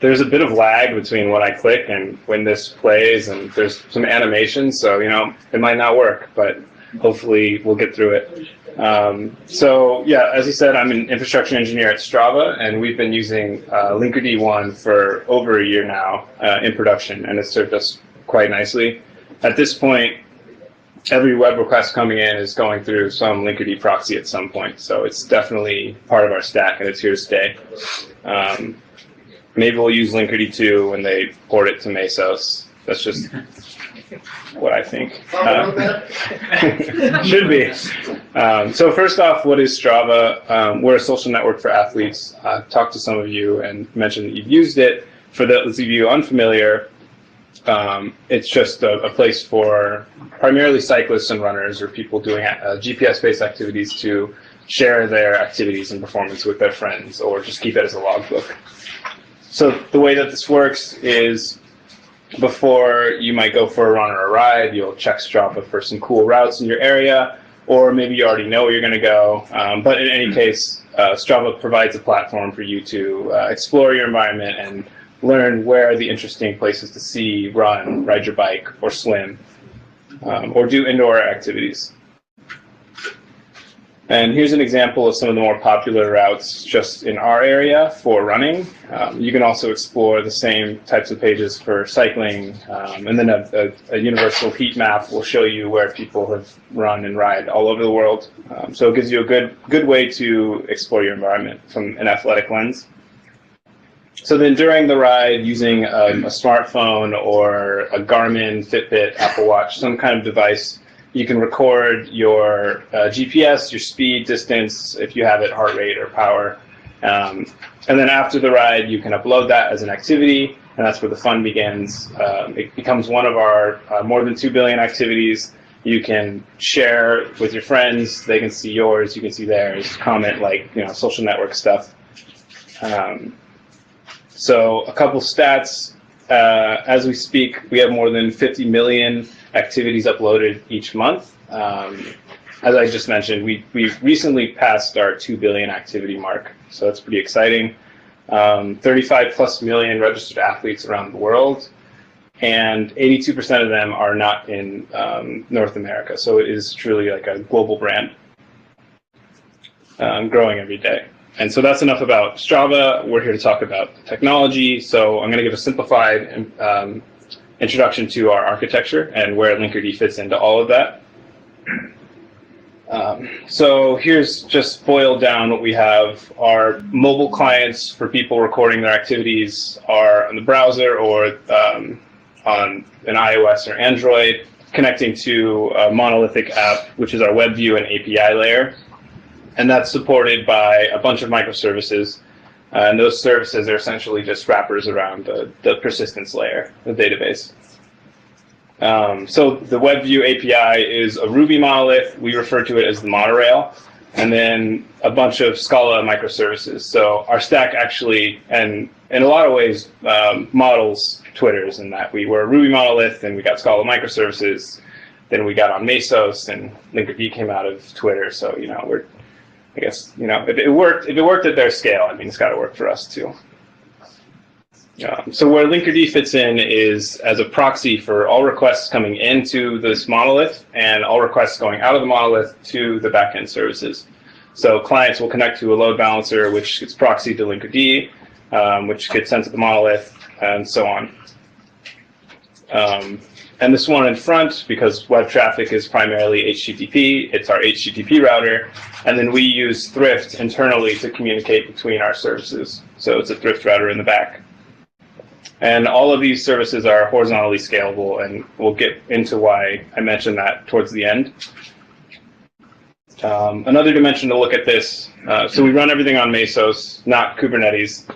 there's a bit of lag between when I click and when this plays, and there's some animation, so it might not work, but hopefully we'll get through it. So yeah, as you said, I'm an infrastructure engineer at Strava, and we've been using Linkerd 1 for over a year now in production, and it's served us quite nicely. At this point, every web request coming in is going through some Linkerd proxy at some point, so it's definitely part of our stack, and it's here to stay. Maybe we'll use Linkerd 2 when they port it to Mesos. That's just what I think. Should be. So first off, what is Strava? We're a social network for athletes. I've talked to some of you and mentioned that you've used it. For those of you unfamiliar, it's just a place for primarily cyclists and runners or people doing GPS-based activities to share their activities and performance with their friends, or just keep it as a logbook. So the way that this works is, before you might go for a run or a ride, you'll check Strava for some cool routes in your area, or maybe you already know where you're going to go. But in any case, Strava provides a platform for you to explore your environment and learn where are the interesting places to see, run, ride your bike, or swim, or do indoor activities. And here's an example of some of the more popular routes just in our area for running. You can also explore the same types of pages for cycling, and then a universal heat map will show you where people have run and ride all over the world. So it gives you a good way to explore your environment from an athletic lens. So then during the ride, using a smartphone or a Garmin, Fitbit, Apple Watch, some kind of device, you can record your GPS, your speed, distance, if you have it, heart rate or power. And then after the ride, you can upload that as an activity, and that's where the fun begins. It becomes one of our more than 2 billion activities. You can share with your friends. They can see yours. You can see theirs. Comment, like, social network stuff. So a couple stats. As we speak, we have more than 50 million activities uploaded each month. As I just mentioned, we recently passed our 2 billion activity mark, so that's pretty exciting. 35 plus million registered athletes around the world, and 82% of them are not in North America, so it is truly like a global brand, growing every day. And so that's enough about Strava. We're here to talk about technology, so I'm going to give a simplified introduction to our architecture and where Linkerd fits into all of that. So here's just boiled down what we have. Our mobile clients for people recording their activities are on the browser or on an iOS or Android, connecting to a monolithic app, which is our web view and API layer. And that's supported by a bunch of microservices. And those services are essentially just wrappers around the persistence layer, the database. So the WebView API is a Ruby monolith. We refer to it as the monorail. And then a bunch of Scala microservices. So our stack actually, and in a lot of ways, models Twitter's in that we were a Ruby monolith, and we got Scala microservices. Then we got on Mesos, and Linkerd came out of Twitter. So, we're, I guess, if it worked at their scale, it's got to work for us too. So where Linkerd fits in is as a proxy for all requests coming into this monolith and all requests going out of the monolith to the backend services. So clients will connect to a load balancer, which gets proxied to Linkerd, which gets sent to the monolith, and so on. And this one in front, because web traffic is primarily HTTP, it's our HTTP router. And then we use Thrift internally to communicate between our services. So it's a Thrift router in the back. And all of these services are horizontally scalable, and we'll get into why I mentioned that towards the end. Another dimension to look at this, so we run everything on Mesos, not Kubernetes,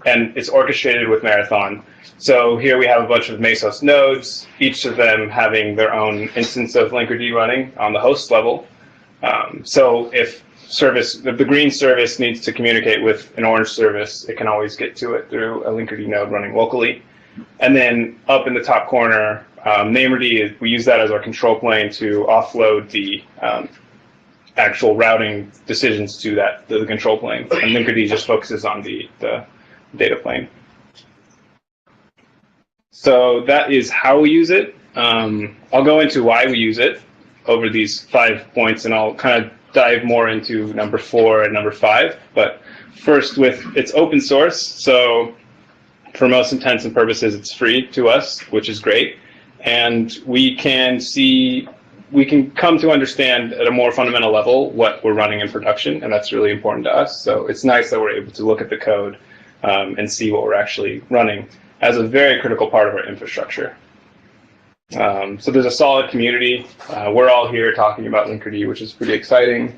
and it's orchestrated with Marathon. So here we have a bunch of Mesos nodes, each of them having their own instance of Linkerd running on the host level. So if the green service needs to communicate with an orange service, it can always get to it through a Linkerd node running locally. And then up in the top corner, Namerd, we use that as our control plane to offload the actual routing decisions to the control plane. And Linkerd just focuses on the data plane. So that is how we use it. I'll go into why we use it over these 5 points, and I'll kind of dive more into number 4 and number 5. But first, it's open source, so for most intents and purposes, it's free to us, which is great. And we can come to understand at a more fundamental level what we're running in production, and that's really important to us. So it's nice that we're able to look at the code and see what we're actually running as a very critical part of our infrastructure. So there's a solid community. We're all here talking about Linkerd, which is pretty exciting.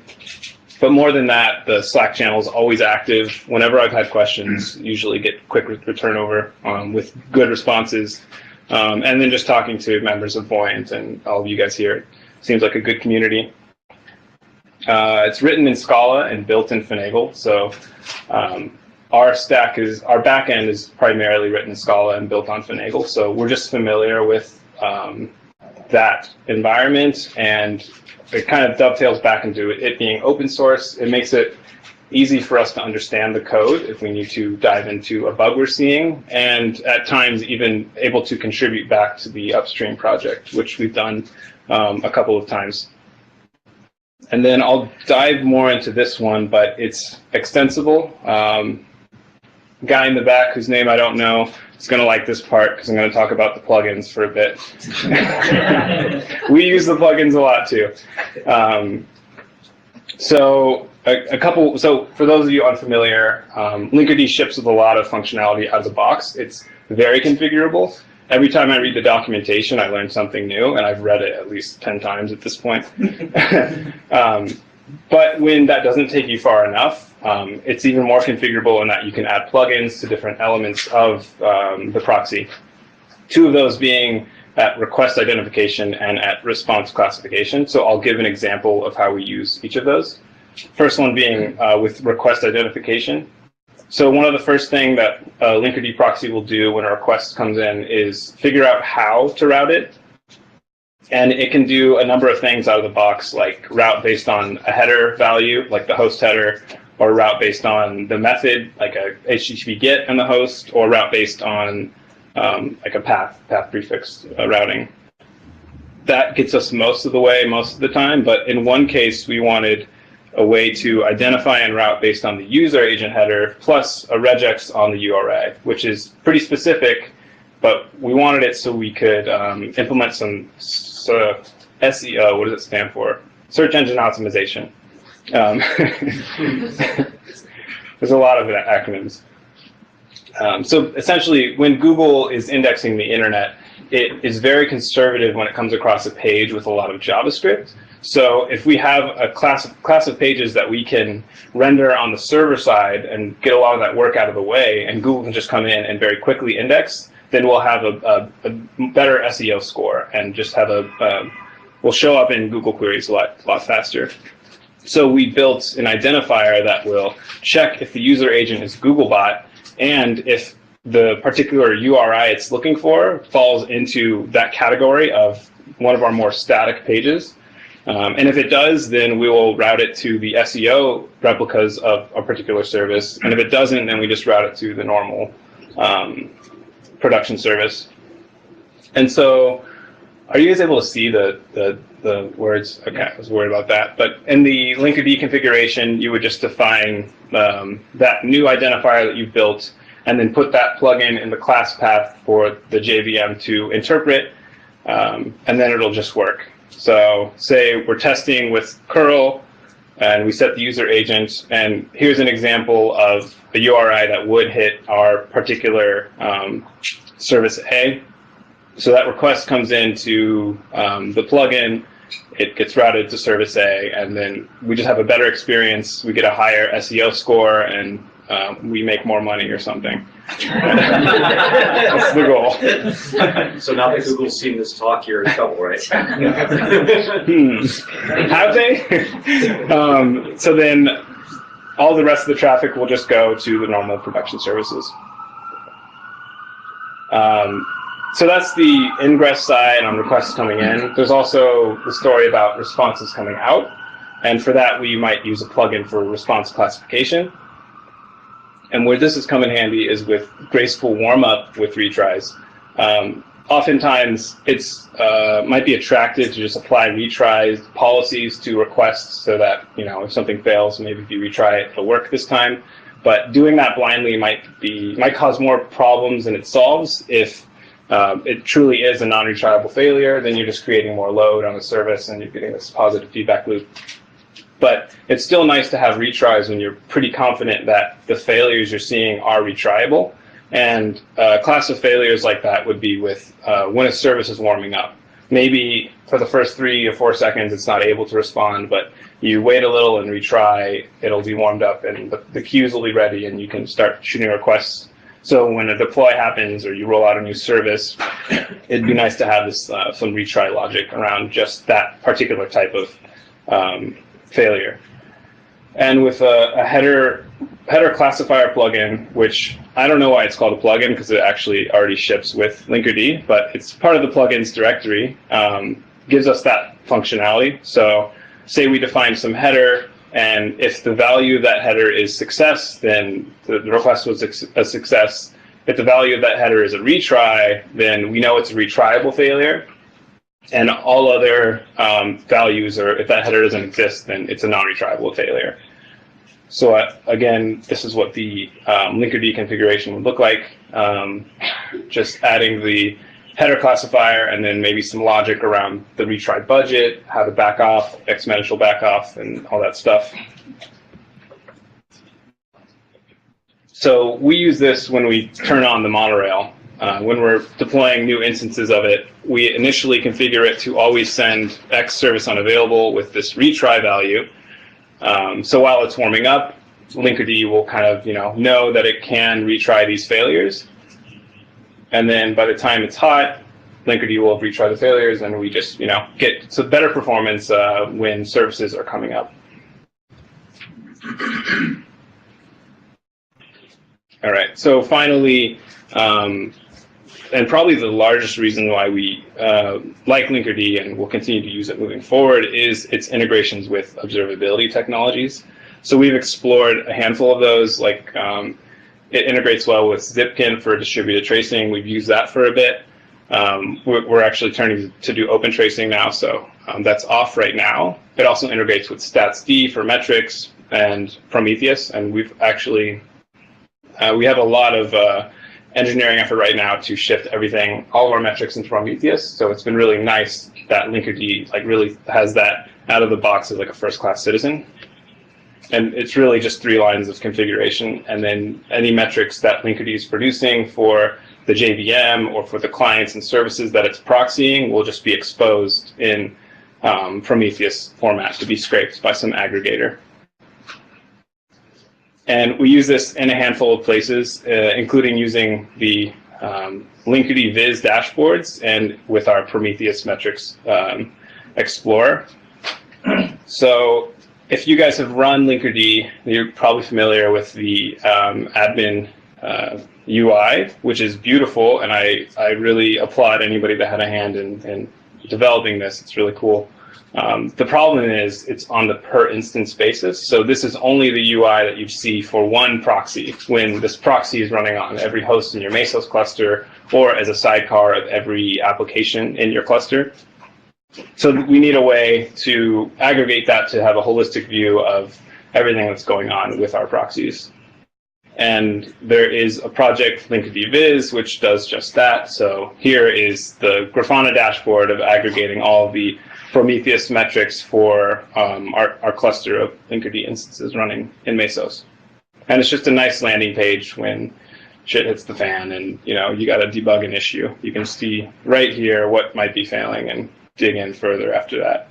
But more than that, the Slack channel is always active. Whenever I've had questions, usually get quick return over with good responses. And then just talking to members of Buoyant and all of you guys here, seems like a good community. It's written in Scala and built in Finagle. So our backend is primarily written in Scala and built on Finagle. So we're just familiar with that environment, and it kind of dovetails back into it being open source. It makes it easy for us to understand the code if we need to dive into a bug we're seeing, and at times even able to contribute back to the upstream project, which we've done a couple of times. And then I'll dive more into this one, but it's extensible. Guy in the back, whose name I don't know, is going to like this part because I'm going to talk about the plugins for a bit. We use the plugins a lot too. So for those of you unfamiliar, Linkerd ships with a lot of functionality out of the box. It's very configurable. Every time I read the documentation, I learn something new, and I've read it at least 10 times at this point. But when that doesn't take you far enough, it's even more configurable in that you can add plugins to different elements of the proxy. 2 of those being at request identification and at response classification. So I'll give an example of how we use each of those. First one being with request identification. So one of the first thing that Linkerd proxy will do when a request comes in is figure out how to route it. And it can do a number of things out of the box, like route based on a header value, like the host header, or route based on the method, like a HTTP GET and the host, or route based on like a path prefix routing. That gets us most of the way, most of the time. But in one case, we wanted a way to identify and route based on the user agent header plus a regex on the URI, which is pretty specific. But we wanted it so we could implement some SEO. What does it stand for? Search engine optimization. There's a lot of acronyms. So essentially, when Google is indexing the internet, it is very conservative when it comes across a page with a lot of JavaScript. So if we have a class of pages that we can render on the server side and get a lot of that work out of the way, and Google can just come in and very quickly index, then we'll have a better SEO score and just have we'll show up in Google queries a lot faster. So we built an identifier that will check if the user agent is Googlebot and if the particular URI it's looking for falls into that category of one of our more static pages. And if it does, then we will route it to the SEO replicas of a particular service. And if it doesn't, then we just route it to the normal production service. And so, are you guys able to see the words? Okay, I was worried about that. But in the Linkerd configuration, you would just define that new identifier that you've built, and then put that plugin in the class path for the JVM to interpret, and then it'll just work. So say we're testing with curl, and we set the user agent, and here's an example of a URI that would hit our particular service A. So that request comes into the plugin, it gets routed to service A, and then we just have a better experience. We get a higher SEO score, and we make more money or something. That's the goal. So now that Google's seen this talk, you're in trouble, right? Have they? So then all the rest of the traffic will just go to the normal production services. So that's the ingress side on requests coming in. There's also the story about responses coming out. And for that, we might use a plugin for response classification. And where this has come in handy is with Graceful Warm Up with Retries. Oftentimes, it's might be attractive to just apply retries policies to requests so that, if something fails, maybe if you retry it, it'll work this time. But doing that blindly might cause more problems than it solves. If it truly is a non-retriable failure, then you're just creating more load on the service and you're getting this positive feedback loop. But it's still nice to have retries when you're pretty confident that the failures you're seeing are retriable. And a class of failures like that would be with when a service is warming up. Maybe for the first 3 or 4 seconds it's not able to respond, but you wait a little and retry, it'll be warmed up and the queues will be ready and you can start shooting requests. So when a deploy happens or you roll out a new service, it'd be nice to have this some retry logic around just that particular type of failure. And with a header classifier plugin, which I don't know why it's called a plugin because it actually already ships with Linkerd, but it's part of the plugins directory, gives us that functionality. So say we define some header, and if the value of that header is success, then the request was a success. If the value of that header is a retry, then we know it's a retriable failure. And all other values, or if that header doesn't exist, then it's a non-retriable failure. So again, this is what the Linkerd configuration would look like. Just adding the header classifier and then maybe some logic around the retry budget, how to back off, exponential back off, and all that stuff. So we use this when we turn on the monorail. When we're deploying new instances of it, we initially configure it to always send X service unavailable with this retry value. So while it's warming up, Linkerd will kind of know that it can retry these failures. And then by the time it's hot, Linkerd will retry the failures, and we just get some better performance when services are coming up. All right. So finally. And probably the largest reason why we like Linkerd and will continue to use it moving forward is its integrations with observability technologies. So we've explored a handful of those, like it integrates well with Zipkin for distributed tracing. We've used that for a bit. We're actually turning to do open tracing now, so that's off right now. It also integrates with StatsD for metrics and Prometheus, and we've actually, we have a lot of engineering effort right now to shift everything, all of our metrics into Prometheus. So it's been really nice that Linkerd really has that out of the box as like a first-class citizen. And it's really just 3 lines of configuration, and then any metrics that Linkerd is producing for the JVM or for the clients and services that it's proxying will just be exposed in Prometheus format to be scraped by some aggregator. And we use this in a handful of places, including using the Linkerd Viz dashboards and with our Prometheus metrics Explorer. So if you guys have run Linkerd, you're probably familiar with the admin UI, which is beautiful, and I really applaud anybody that had a hand in developing this. It's really cool. The problem is it's on the per instance basis. So this is only the UI that you see for one proxy when this proxy is running on every host in your Mesos cluster or as a sidecar of every application in your cluster. So we need a way to aggregate that to have a holistic view of everything that's going on with our proxies. And there is a project, Linkerd Viz, which does just that. So here is the Grafana dashboard of aggregating all of the Prometheus metrics for our cluster of Linkerd instances running in Mesos. And it's just a nice landing page when shit hits the fan and you got to debug an issue. You can see right here what might be failing and dig in further after that.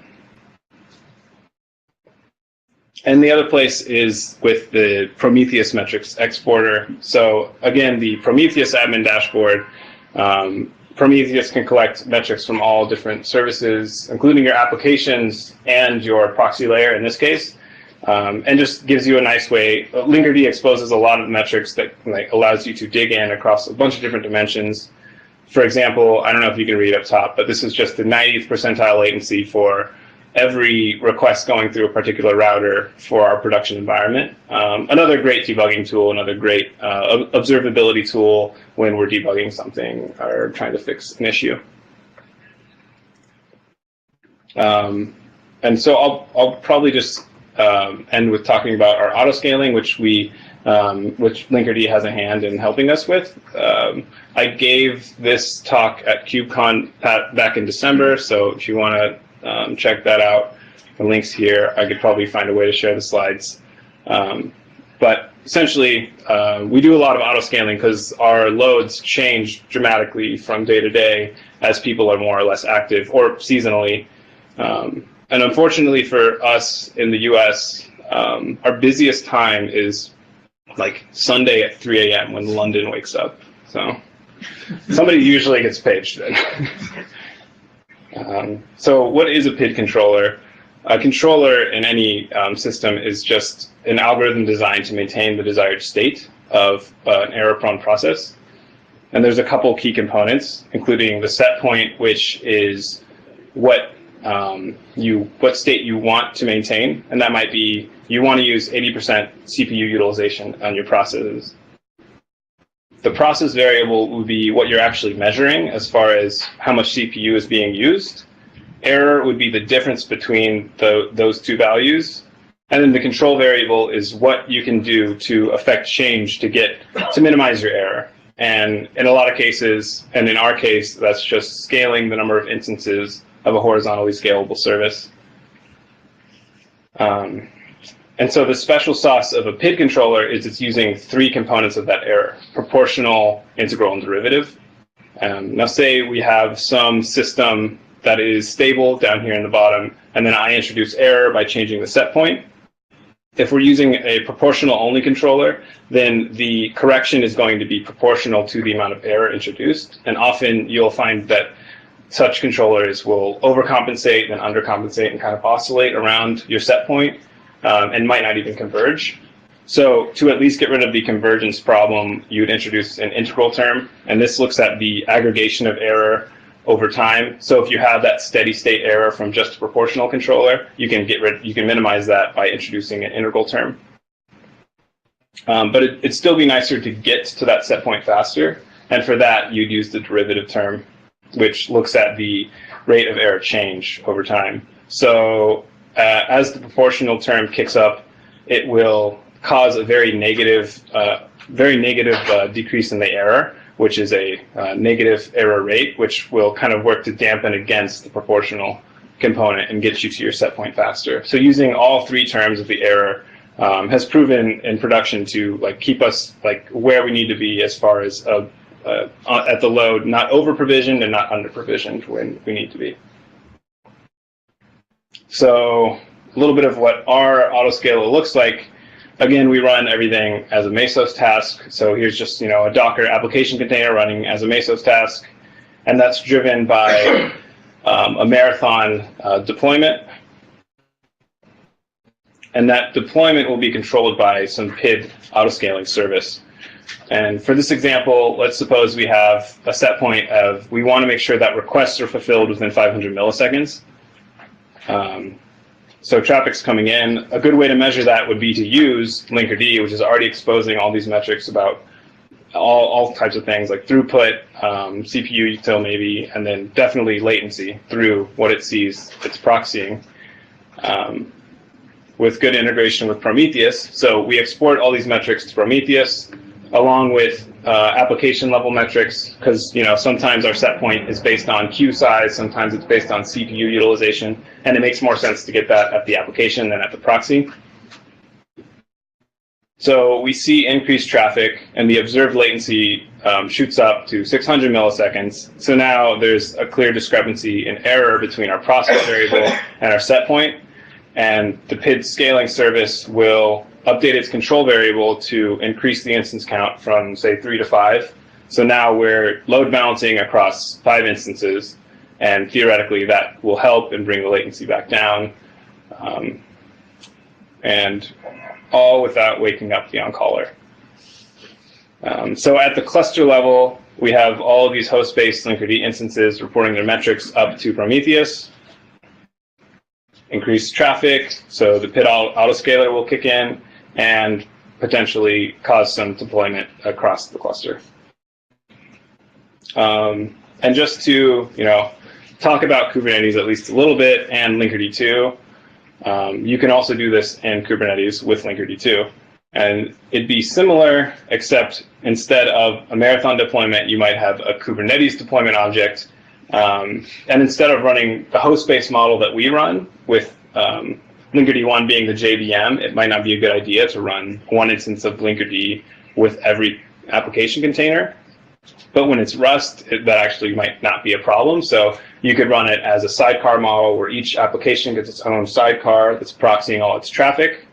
And the other place is with the Prometheus metrics exporter. So again, the Prometheus admin dashboard, Prometheus can collect metrics from all different services, including your applications and your proxy layer in this case, and just gives you a nice way. Linkerd exposes a lot of metrics that allows you to dig in across a bunch of different dimensions. For example, I don't know if you can read up top, but this is just the 90th percentile latency for every request going through a particular router for our production environment. Another great debugging tool, another great observability tool when we're debugging something or trying to fix an issue. And so I'll probably just end with talking about our autoscaling, which Linkerd has a hand in helping us with. I gave this talk at Kubecon back in December, so if you want to check that out, the link's here. I could probably find a way to share the slides. But essentially, we do a lot of autoscaling because our loads change dramatically from day to day as people are more or less active, or seasonally. And unfortunately for us in the US, our busiest time is like Sunday at 3 a.m. when London wakes up. So somebody usually gets paged then. So what is a PID controller? A controller in any system is just an algorithm designed to maintain the desired state of an error-prone process. And there's a couple key components, including the set point, which is what state you want to maintain, and that might be you want to use 80% CPU utilization on your processes. The process variable would be what you're actually measuring as far as how much CPU is being used. Error would be the difference between those two values. And then the control variable is what you can do to affect change to minimize your error. And in a lot of cases, and in our case, that's just scaling the number of instances of a horizontally scalable service. And so the special sauce of a PID controller is it's using three components of that error: proportional, integral, and derivative. Now say we have some system that is stable down here in the bottom, and then I introduce error by changing the set point. If we're using a proportional only controller, then the correction is going to be proportional to the amount of error introduced. And often you'll find that such controllers will overcompensate and undercompensate and kind of oscillate around your set point and might not even converge. So to at least get rid of the convergence problem, you would introduce an integral term, and this looks at the aggregation of error over time. So if you have that steady state error from just a proportional controller, you can minimize that by introducing an integral term. But it'd still be nicer to get to that set point faster, and for that you'd use the derivative term, which looks at the rate of error change over time. So as the proportional term kicks up, it will cause a very negative decrease in the error, which is a negative error rate, which will kind of work to dampen against the proportional component and get you to your set point faster. So using all three terms of the error has proven in production to keep us where we need to be as far as at the load, not over-provisioned and not under-provisioned when we need to be. So a little bit of what our autoscaler looks like. Again, we run everything as a Mesos task. So here's just a Docker application container running as a Mesos task, and that's driven by a marathon deployment. And that deployment will be controlled by some PID autoscaling service. And for this example, let's suppose we have a set point of we want to make sure that requests are fulfilled within 500 milliseconds. So traffic's coming in. A good way to measure that would be to use Linkerd, which is already exposing all these metrics about all types of things like throughput, CPU util maybe, and then definitely latency through what it sees it's proxying. With good integration with Prometheus. So we export all these metrics to Prometheus along with application level metrics, because sometimes our set point is based on queue size, sometimes it's based on CPU utilization, and it makes more sense to get that at the application than at the proxy. So we see increased traffic, and the observed latency shoots up to 600 milliseconds. So now there's a clear discrepancy in error between our process variable and our set point, and the PID scaling service will update its control variable to increase the instance count from, say, 3 to 5. So now we're load balancing across 5 instances, and theoretically that will help and bring the latency back down, and all without waking up the on-caller. So at the cluster level, we have all of these host-based Linkerd instances reporting their metrics up to Prometheus. increase traffic, so the PID autoscaler will kick in and potentially cause some deployment across the cluster. And just to talk about Kubernetes at least a little bit and Linkerd 2, you can also do this in Kubernetes with Linkerd 2. And it'd be similar, except instead of a marathon deployment, you might have a Kubernetes deployment object. And instead of running the host-based model that we run with Linkerd 1 being the JVM, it might not be a good idea to run one instance of Linkerd with every application container. But when it's Rust, that actually might not be a problem. So you could run it as a sidecar model where each application gets its own sidecar that's proxying all its traffic,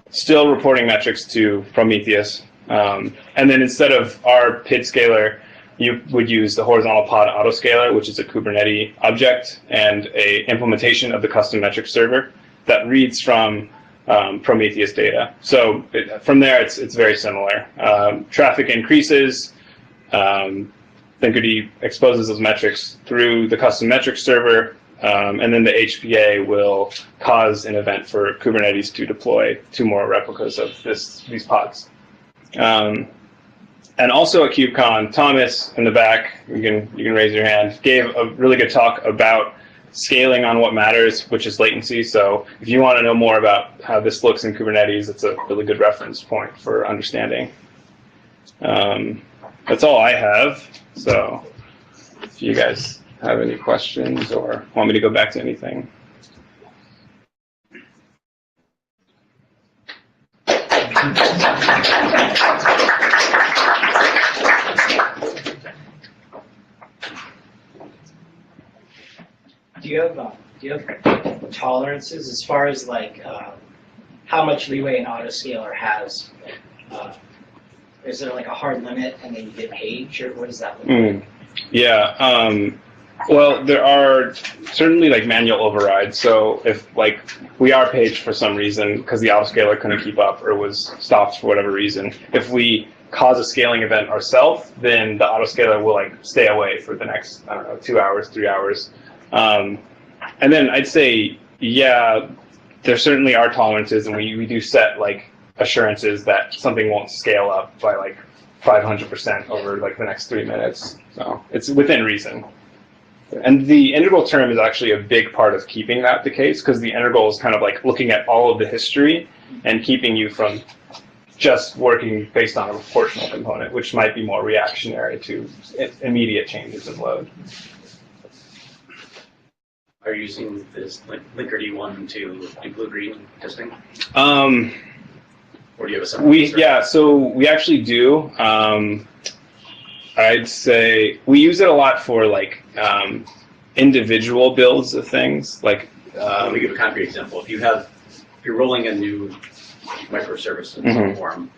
still reporting metrics to Prometheus. And then instead of our PID scaler, you would use the horizontal pod autoscaler, which is a Kubernetes object and a implementation of the custom metric server that reads from Prometheus data. So from there, it's very similar. Traffic increases. Linkerd exposes those metrics through the custom metric server, and then the HPA will cause an event for Kubernetes to deploy 2 more replicas of these pods. And also at Kubecon, Thomas in the back, you can raise your hand, gave a really good talk about scaling on what matters, which is latency. So if you want to know more about how this looks in Kubernetes, it's a really good reference point for understanding. That's all I have. So if you guys have any questions or want me to go back to anything. Do you have tolerances as far as like how much leeway an autoscaler has? Is there like a hard limit and then you get paid, or what does that look like? Yeah. Well, there are certainly like manual overrides. So if like we are paged for some reason because the autoscaler couldn't keep up or was stopped for whatever reason, if we cause a scaling event ourselves, then the autoscaler will like stay away for the next, 2 hours, 3 hours. And then I'd say, yeah, there certainly are tolerances, and we do set like assurances that something won't scale up by like 500% over like the next 3 minutes. So it's within reason. And the integral term is actually a big part of keeping that the case, because the integral is kind of like looking at all of the history and keeping you from just working based on a proportional component, which might be more reactionary to immediate changes in load. Are you using this Linkerd 1 to do blue-green testing? Or do you have a separate so we actually do. I'd say we use it a lot for like individual builds of things. Like let me give a concrete example. If you're rolling a new microservice in some form,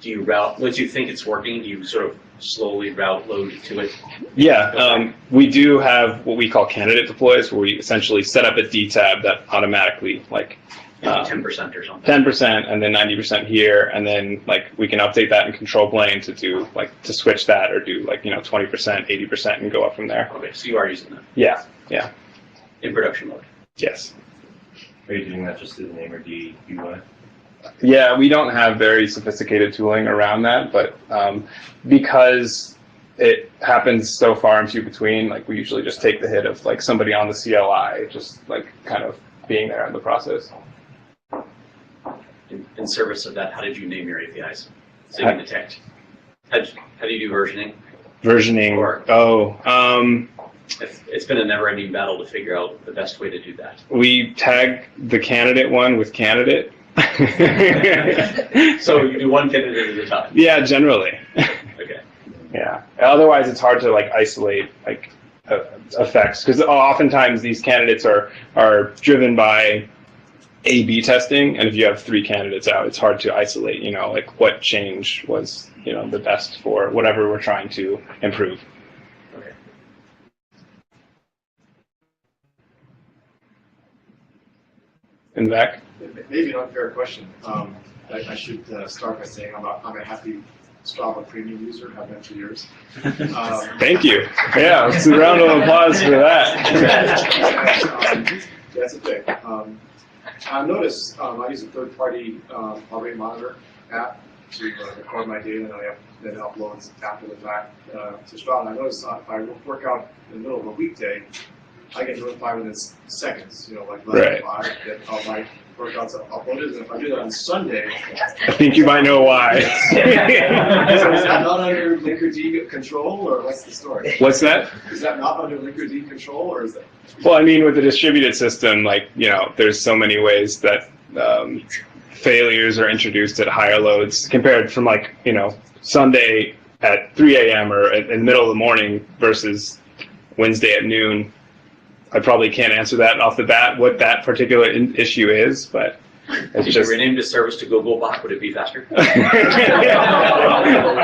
do you route, once you think it's working, do you sort of slowly route load to it? Yeah, we do have what we call candidate deploys, where we essentially set up a D tab that automatically like 10% or something. 10% and then 90% here, and then like we can update that in control plane to do like to switch that or do like 20%, 80% and go up from there. Okay, so you are using that. Yeah. In production mode. Yes. Are you doing that just through the name or DUI? Yeah, we don't have very sophisticated tooling around that, but because it happens so far and few between, like we usually just take the hit of like somebody on the CLI, just like kind of being there in the process. In service of that, how did you name your APIs? So you can detect. How do you do versioning? Versioning. It's been a never-ending battle to figure out the best way to do that. We tag the candidate one with candidate. So you do one candidate at a time? Yeah, generally. Okay. Yeah. Otherwise, it's hard to like isolate like effects, because oftentimes these candidates are driven by A/B testing, and if you have 3 candidates out, it's hard to isolate. Like what change was the best for whatever we're trying to improve. Okay. In the back? Maybe an unfair question. I should start by saying I'm a happy Strava premium user. I've been for years. Thank you. Yeah, let's do a round of applause for that. That's a thing. I noticed I use a third-party heart rate monitor app to record my data, and then uploads after the fact to Strava. And I noticed if I work out in the middle of a weekday, I get notified within seconds. Like less than 5 that all my workouts are uploaded. And if I do that on Sunday, I think you might know why. so is that not under Linkerd control, or what's the story? What's that? Is that not under Linkerd control, or is that? Well, I mean, with the distributed system, there's so many ways that failures are introduced at higher loads compared from Sunday at 3 a.m. or in the middle of the morning versus Wednesday at noon. I probably can't answer that off the bat what that particular issue is, but it's If just you renamed the service to Googlebot, would it be faster?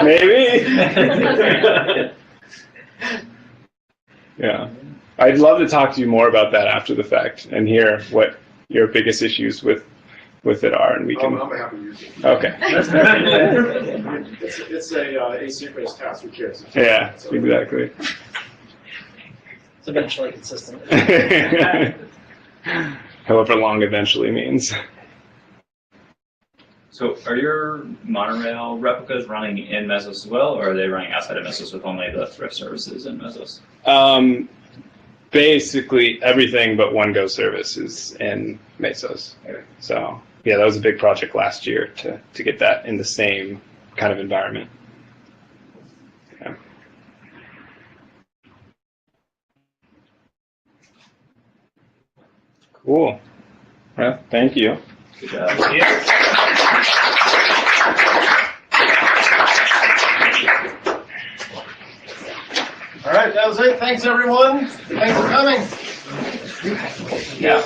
maybe. Yeah, I'd love to talk to you more about that after the fact and hear what your biggest issues with it are, and we can. I'm a happy user. Okay. It's a asynchronous task. Who cares? Yeah, exactly. It's eventually consistent. However long eventually means. So are your monorail replicas running in Mesos as well, or are they running outside of Mesos with only the Thrift services in Mesos? Basically everything but one Go service is in Mesos. So yeah, that was a big project last year to get that in the same kind of environment. Yeah. Cool. Well, thank you. Good job. All right, that was it. Thanks, everyone. Thanks for coming. Yeah.